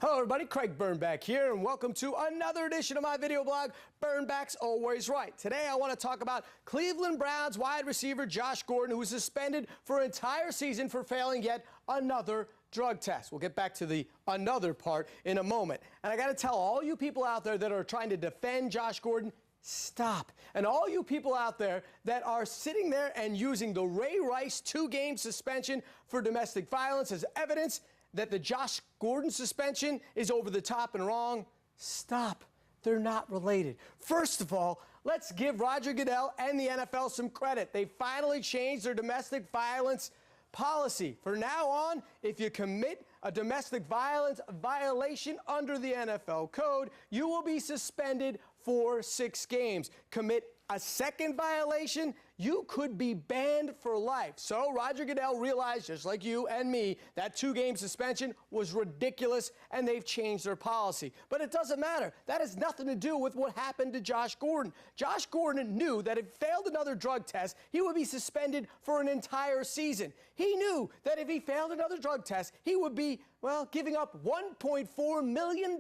Hello everybody, Craig Birnbach here, and welcome to another edition of my video blog, Birnbach's Always Right. Today I want to talk about Cleveland Browns wide receiver Josh Gordon, who was suspended for an entire season for failing yet another drug test. We'll get back to the another part in a moment. And I got to tell all you people out there that are trying to defend Josh Gordon, stop. And all you people out there that are sitting there and using the Ray Rice 2-game suspension for domestic violence as evidence that the Josh Gordon suspension is over the top and wrong, stop. They're not related. First of all, let's give Roger Goodell and the NFL some credit. They finally changed their domestic violence policy. From now on, if you commit a domestic violence violation under the NFL code, you will be suspended for 6 games. Commit a second violation, you could be banned for life. So Roger Goodell realized, just like you and me, that 2-game suspension was ridiculous, and they've changed their policy. But it doesn't matter. That has nothing to do with what happened to Josh Gordon. Josh Gordon knew that if he failed another drug test, he would be suspended for an entire season. He knew that if he failed another drug test, he would be, well, giving up $1.4 million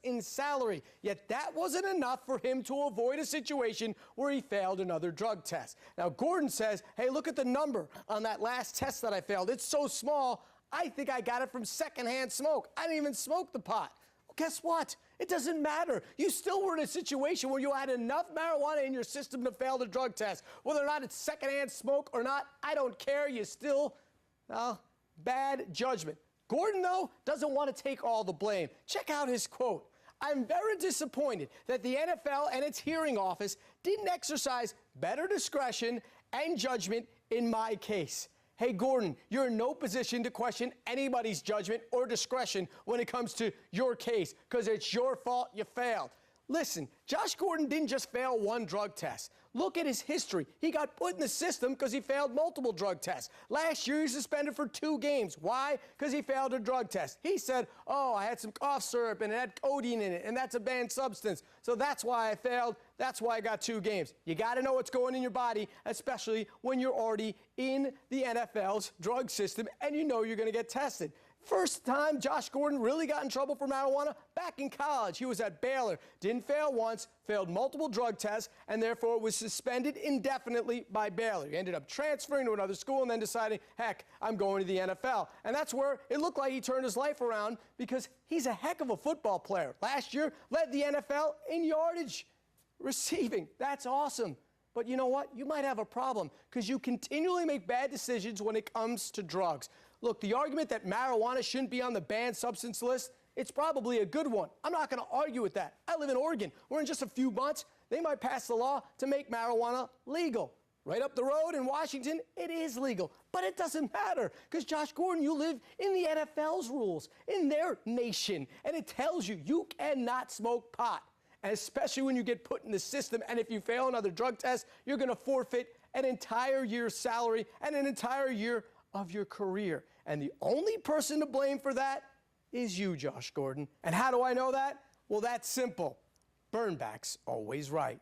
in salary. Yet that wasn't enough for him to avoid a situation where he failed another drug test. Now, Gordon says, hey, look at the number on that last test that I failed. It's so small, I think I got it from secondhand smoke. I didn't even smoke the pot. Well, guess what? It doesn't matter. You still were in a situation where you had enough marijuana in your system to fail the drug test. Whether or not it's secondhand smoke or not, I don't care. You still, well, bad judgment. Gordon, though, doesn't want to take all the blame. Check out his quote. I'm very disappointed that the NFL and its hearing office didn't exercise better discretion and judgment in my case. Hey, Gordon, you're in no position to question anybody's judgment or discretion when it comes to your case, because it's your fault you failed. Listen, Josh Gordon didn't just fail one drug test. Look at his history. He got put in the system because he failed multiple drug tests. Last year, he was suspended for 2 games. Why? Because he failed a drug test. He said, oh, I had some cough syrup and it had codeine in it, and that's a banned substance. So that's why I failed. That's why I got 2 games. You got to know what's going in your body, especially when you're already in the NFL's drug system and you know you're going to get tested. First time Josh Gordon really got in trouble for marijuana, back in college. He was at Baylor, didn't fail once, failed multiple drug tests, and therefore was suspended indefinitely by Baylor. He ended up transferring to another school and then deciding, heck, I'm going to the NFL. And that's where it looked like he turned his life around, because he's a heck of a football player. Last year, led the NFL in yardage receiving. That's awesome. But you know what? You might have a problem, because you continually make bad decisions when it comes to drugs. Look, the argument that marijuana shouldn't be on the banned substance list, it's probably a good one. I'm not going to argue with that. I live in Oregon, where in just a few months, they might pass the law to make marijuana legal. Right up the road in Washington, it is legal. But it doesn't matter, because Josh Gordon, you live in the NFL's rules, in their nation, and it tells you you cannot smoke pot. And especially when you get put in the system, and if you fail another drug test, you're going to forfeit an entire year's salary and an entire year of your career. And the only person to blame for that is you, Josh Gordon. And how do I know that? Well, that's simple. Birnbach's always right.